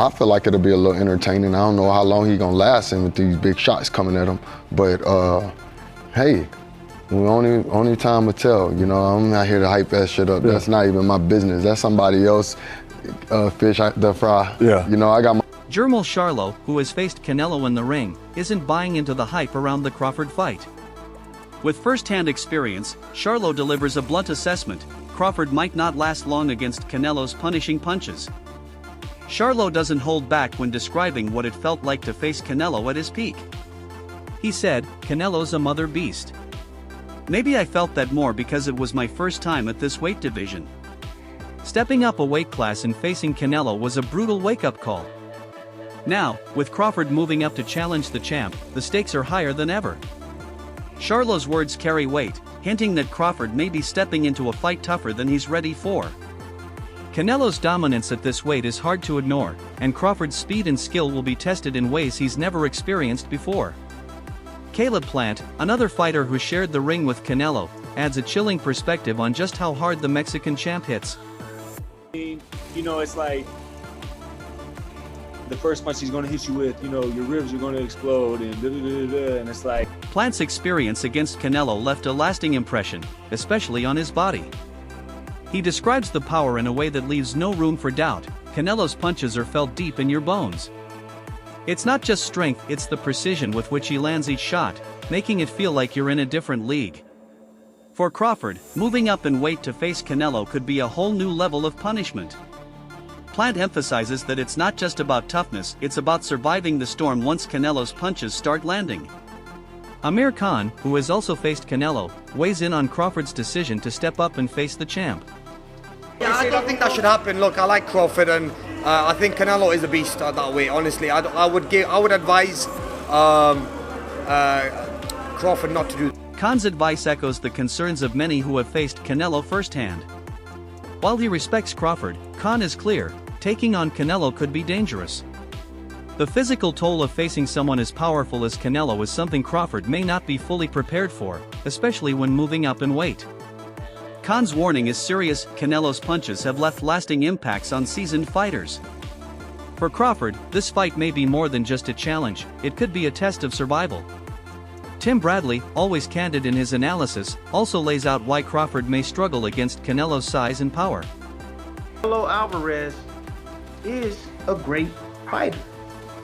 I feel like it'll be a little entertaining. I don't know how long he's gonna last in with these big shots coming at him, but hey, only time will tell. You know, I'm not here to hype that shit up. Yeah. That's not even my business. That's somebody else fish to fry. Yeah. You know, I got my. Jermell Charlo, who has faced Canelo in the ring, isn't buying into the hype around the Crawford fight. With first-hand experience, Charlo delivers a blunt assessment: Crawford might not last long against Canelo's punishing punches. Charlo doesn't hold back when describing what it felt like to face Canelo at his peak. He said, "Canelo's a mother beast. Maybe I felt that more because it was my first time at this weight division. Stepping up a weight class and facing Canelo was a brutal wake-up call. Now, with Crawford moving up to challenge the champ, the stakes are higher than ever." Charlo's words carry weight, hinting that Crawford may be stepping into a fight tougher than he's ready for. Canelo's dominance at this weight is hard to ignore, and Crawford's speed and skill will be tested in ways he's never experienced before. Caleb Plant, another fighter who shared the ring with Canelo, adds a chilling perspective on just how hard the Mexican champ hits. You know, it's like the first punch he's going to hit you with, you know, your ribs are going to explode and da-da-da-da-da, and it's like... Plant's experience against Canelo left a lasting impression, especially on his body. He describes the power in a way that leaves no room for doubt. Canelo's punches are felt deep in your bones. It's not just strength, it's the precision with which he lands each shot, making it feel like you're in a different league. For Crawford, moving up in weight to face Canelo could be a whole new level of punishment. Plant emphasizes that it's not just about toughness, it's about surviving the storm once Canelo's punches start landing. Amir Khan, who has also faced Canelo, weighs in on Crawford's decision to step up and face the champ. Yeah, I don't think that should happen. Look, I like Crawford, and I think Canelo is a beast at that weight. Honestly, I would advise Crawford not to do. Khan's advice echoes the concerns of many who have faced Canelo firsthand. While he respects Crawford, Khan is clear: taking on Canelo could be dangerous. The physical toll of facing someone as powerful as Canelo is something Crawford may not be fully prepared for, especially when moving up in weight. Khan's warning is serious. Canelo's punches have left lasting impacts on seasoned fighters. For Crawford, this fight may be more than just a challenge, it could be a test of survival. Tim Bradley, always candid in his analysis, also lays out why Crawford may struggle against Canelo's size and power. Canelo Alvarez is a great fighter.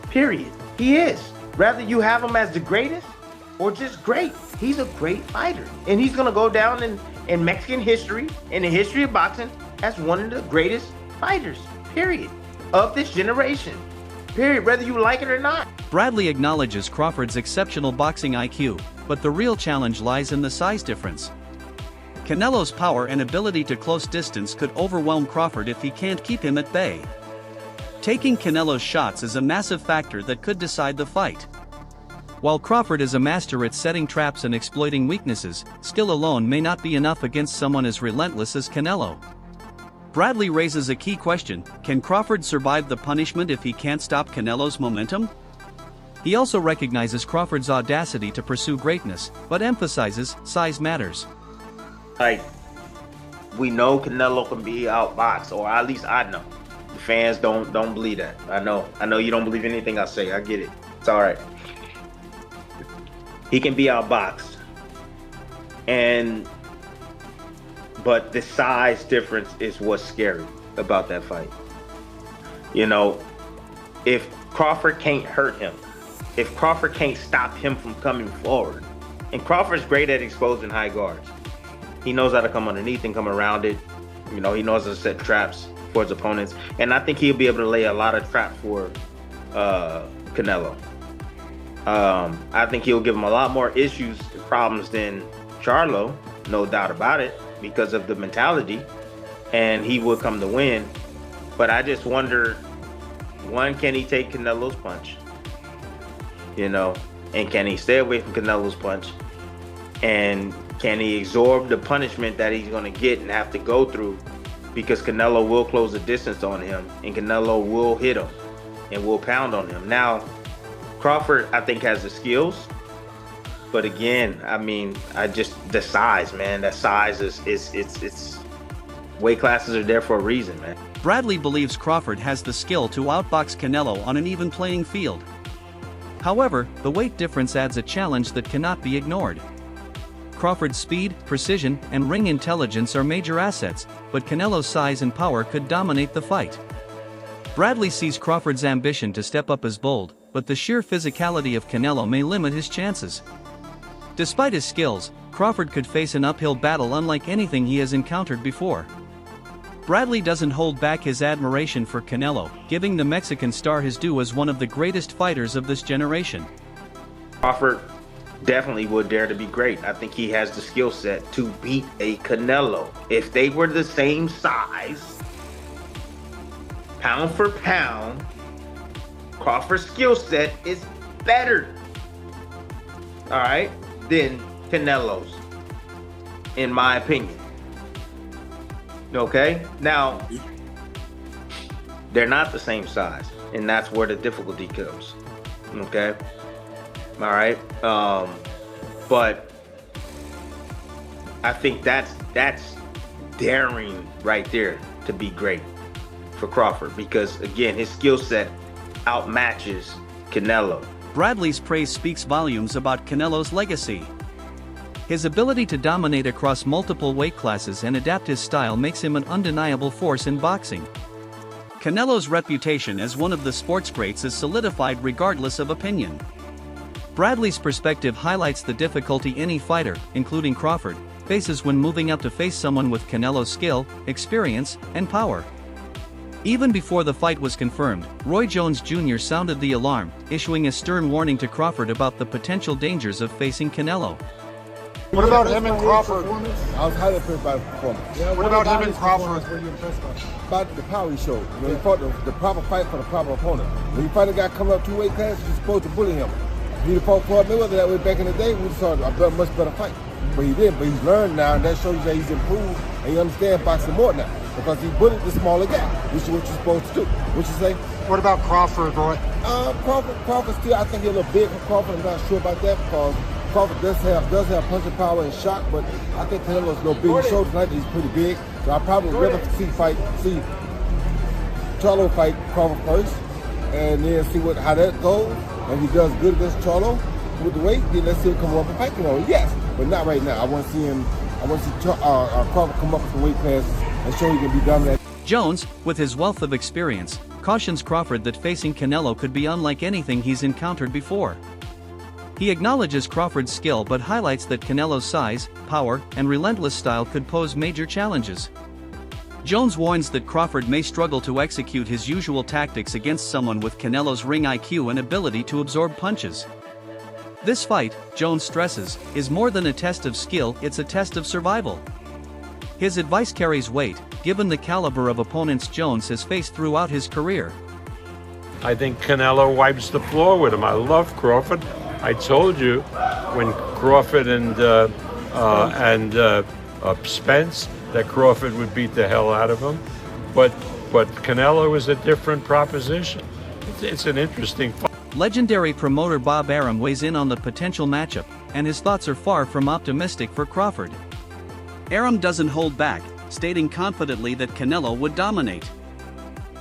Period. He is. Rather you have him as the greatest or just great, he's a great fighter. And he's going to go down in Mexican history, in the history of boxing, as one of the greatest fighters, period, of this generation. Period, whether you like it or not. Bradley acknowledges Crawford's exceptional boxing IQ, but the real challenge lies in the size difference. Canelo's power and ability to close distance could overwhelm Crawford if he can't keep him at bay. Taking Canelo's shots is a massive factor that could decide the fight. While Crawford is a master at setting traps and exploiting weaknesses, skill alone may not be enough against someone as relentless as Canelo. Bradley raises a key question: can Crawford survive the punishment if he can't stop Canelo's momentum? He also recognizes Crawford's audacity to pursue greatness, but emphasizes size matters. Like, we know Canelo can be outboxed, or at least I know. The fans don't believe that. I know you don't believe anything I say. I get it. It's all right. He can be outboxed, but the size difference is what's scary about that fight. You know, if Crawford can't hurt him, if Crawford can't stop him from coming forward, and Crawford's great at exposing high guards. He knows how to come underneath and come around it. You know, he knows how to set traps for his opponents, and I think he'll be able to lay a lot of traps for Canelo. I think he'll give him a lot more issues and problems than Charlo, no doubt about it, because of the mentality, and he will come to win. But I just wonder, one, can he take Canelo's punch? You know, and can he stay away from Canelo's punch? And can he absorb the punishment that he's going to get and have to go through? Because Canelo will close the distance on him, and Canelo will hit him and will pound on him. Now, Crawford, I think, has the skills, but again, I mean, the size, man, that size is Weight classes are there for a reason, man. Bradley believes Crawford has the skill to outbox Canelo on an even playing field. However, the weight difference adds a challenge that cannot be ignored. Crawford's speed, precision, and ring intelligence are major assets, but Canelo's size and power could dominate the fight. Bradley sees Crawford's ambition to step up as bold, but the sheer physicality of Canelo may limit his chances. Despite his skills, Crawford could face an uphill battle unlike anything he has encountered before. Bradley doesn't hold back his admiration for Canelo, giving the Mexican star his due as one of the greatest fighters of this generation. Crawford definitely would dare to be great. I think he has the skill set to beat a Canelo. If they were the same size, pound for pound, Crawford's skill set is better, all right, than Canelo's, in my opinion. Okay, now they're not the same size, and that's where the difficulty comes. Okay, all right, but I think that's daring right there to be great for Crawford, because again, his skill set outmatches Canelo. Bradley's praise speaks volumes about Canelo's legacy. His ability to dominate across multiple weight classes and adapt his style makes him an undeniable force in boxing. Canelo's reputation as one of the sport's greats is solidified regardless of opinion. Bradley's perspective highlights the difficulty any fighter, including Crawford, faces when moving up to face someone with Canelo's skill, experience, and power. Even before the fight was confirmed, Roy Jones Jr. sounded the alarm, issuing a stern warning to Crawford about the potential dangers of facing Canelo. What about him and Crawford? I was highly impressed by the performance. Yeah, what about him and Crawford? About the power he showed. When he fought the proper fight for the proper opponent. When you fight a guy coming up 2 weight classes, you're supposed to bully him. If he'd have fought Floyd Mayweather that way back in the day, we would have saw a much better fight. But he didn't. But he's learned now, and that shows you that he's improved, and he understands boxing more now. Because he bullied the smaller guy, which is what you're supposed to do. What you say? What about Crawford, Roy? Crawford still, I think he's a little big for Crawford. I'm not sure about that because Crawford does have punching power and shock, but I think Canelo's a little big. He showed tonight that he's pretty big. So I probably would rather see Charlo fight Crawford first, and then see how that goes. And if he does good against Charlo with the weight, then let's see him come up and fight Canelo. Yes, but not right now. I want to see Crawford come up some weight classes and show he can be dominant. Jones, with his wealth of experience, cautions Crawford that facing Canelo could be unlike anything he's encountered before. He acknowledges Crawford's skill but highlights that Canelo's size, power, and relentless style could pose major challenges. Jones warns that Crawford may struggle to execute his usual tactics against someone with Canelo's ring IQ and ability to absorb punches. This fight, Jones stresses, is more than a test of skill, it's a test of survival. His advice carries weight, given the caliber of opponents Jones has faced throughout his career. I think Canelo wipes the floor with him. I love Crawford. I told you when Crawford and Spence that Crawford would beat the hell out of him, but Canelo is a different proposition. It's an interesting fight. Legendary promoter Bob Arum weighs in on the potential matchup, and his thoughts are far from optimistic for Crawford. Arum doesn't hold back, stating confidently that Canelo would dominate.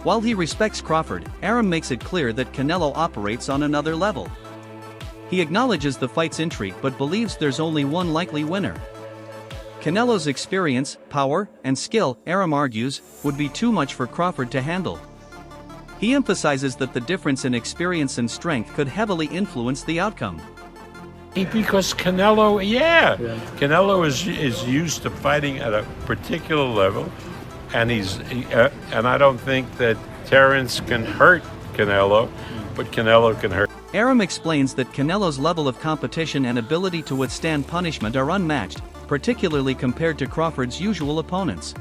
While he respects Crawford, Arum makes it clear that Canelo operates on another level. He acknowledges the fight's intrigue but believes there's only one likely winner. Canelo's experience, power, and skill, Arum argues, would be too much for Crawford to handle. He emphasizes that the difference in experience and strength could heavily influence the outcome. Because Canelo is used to fighting at a particular level, and and I don't think that Terence can hurt Canelo, but Canelo can hurt. Arum explains that Canelo's level of competition and ability to withstand punishment are unmatched, particularly compared to Crawford's usual opponents.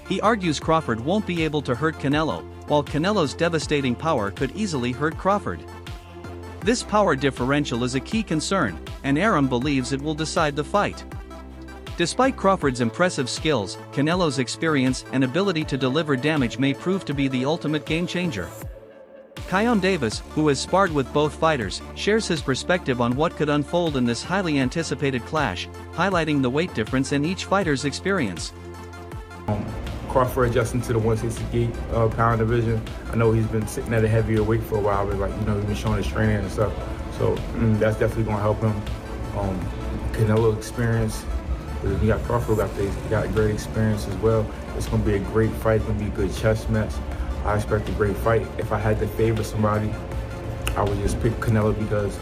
He argues Crawford won't be able to hurt Canelo, while Canelo's devastating power could easily hurt Crawford. This power differential is a key concern, and Arum believes it will decide the fight. Despite Crawford's impressive skills, Canelo's experience and ability to deliver damage may prove to be the ultimate game-changer. Keon Davis, who has sparred with both fighters, shares his perspective on what could unfold in this highly anticipated clash, highlighting the weight difference in each fighter's experience. Crawford adjusting to the 168 pound division. I know he's been sitting at a heavier weight for a while, but he's been showing his training and stuff. So that's definitely gonna help him. Canelo experience. You got Crawford got great experience as well. It's gonna be a great fight. It's gonna be a good chess match. I expect a great fight. If I had to favor somebody, I would just pick Canelo because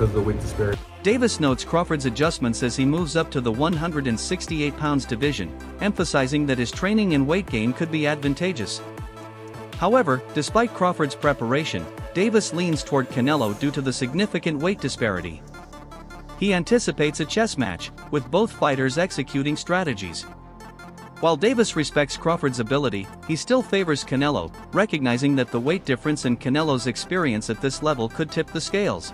of the weight disparity. Davis notes Crawford's adjustments as he moves up to the 168 pounds division, emphasizing that his training and weight gain could be advantageous. However, despite Crawford's preparation, Davis leans toward Canelo due to the significant weight disparity. He anticipates a chess match, with both fighters executing strategies. While Davis respects Crawford's ability, he still favors Canelo, recognizing that the weight difference and Canelo's experience at this level could tip the scales.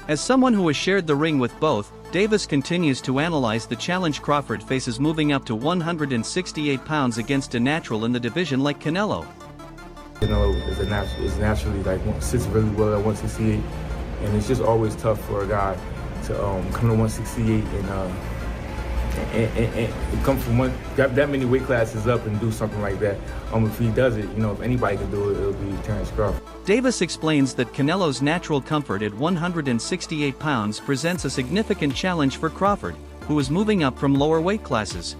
As someone who has shared the ring with both, Davis continues to analyze the challenge Crawford faces moving up to 168 pounds against a natural in the division like Canelo. Canelo is naturally sits really well at 168, and it's just always tough for a guy to come to 168 and come from that many weight classes up and do something like that. If he does it, if anybody can do it, it'll be Terence Crawford. Davis explains that Canelo's natural comfort at 168 pounds presents a significant challenge for Crawford, who is moving up from lower weight classes.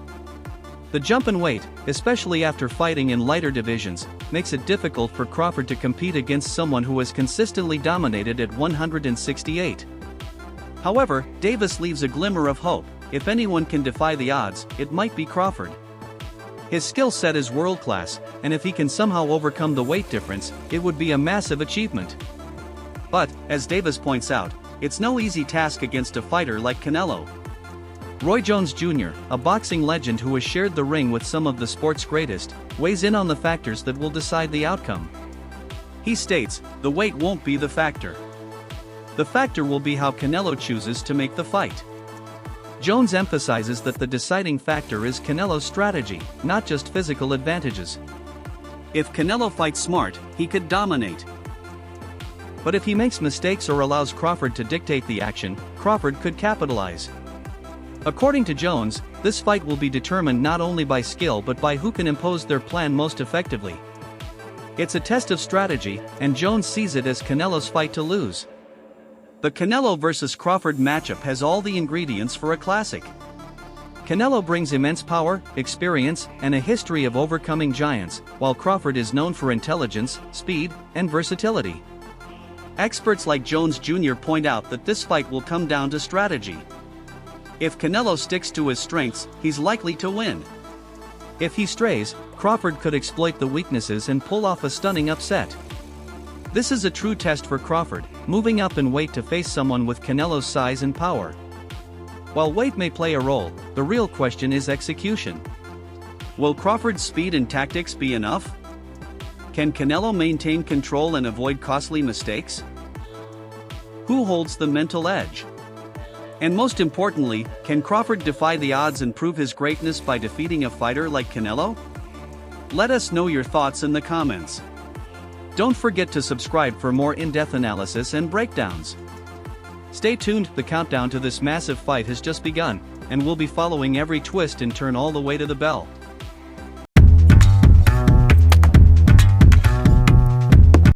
The jump in weight, especially after fighting in lighter divisions, makes it difficult for Crawford to compete against someone who has consistently dominated at 168. However, Davis leaves a glimmer of hope. If anyone can defy the odds, it might be Crawford. His skill set is world-class, and if he can somehow overcome the weight difference, it would be a massive achievement. But, as Davis points out, it's no easy task against a fighter like Canelo. Roy Jones Jr., a boxing legend who has shared the ring with some of the sport's greatest, weighs in on the factors that will decide the outcome. He states, "The weight won't be the factor. The factor will be how Canelo chooses to make the fight." Jones emphasizes that the deciding factor is Canelo's strategy, not just physical advantages. If Canelo fights smart, he could dominate. But if he makes mistakes or allows Crawford to dictate the action, Crawford could capitalize. According to Jones, this fight will be determined not only by skill but by who can impose their plan most effectively. It's a test of strategy, and Jones sees it as Canelo's fight to lose. The Canelo vs. Crawford matchup has all the ingredients for a classic. Canelo brings immense power, experience, and a history of overcoming giants, while Crawford is known for intelligence, speed, and versatility. Experts like Jones Jr. point out that this fight will come down to strategy. If Canelo sticks to his strengths, he's likely to win. If he strays, Crawford could exploit the weaknesses and pull off a stunning upset. This is a true test for Crawford, moving up in weight to face someone with Canelo's size and power. While weight may play a role, the real question is execution. Will Crawford's speed and tactics be enough? Can Canelo maintain control and avoid costly mistakes? Who holds the mental edge? And most importantly, can Crawford defy the odds and prove his greatness by defeating a fighter like Canelo? Let us know your thoughts in the comments. Don't forget to subscribe for more in-depth analysis and breakdowns. Stay tuned, the countdown to this massive fight has just begun, and we'll be following every twist and turn all the way to the bell.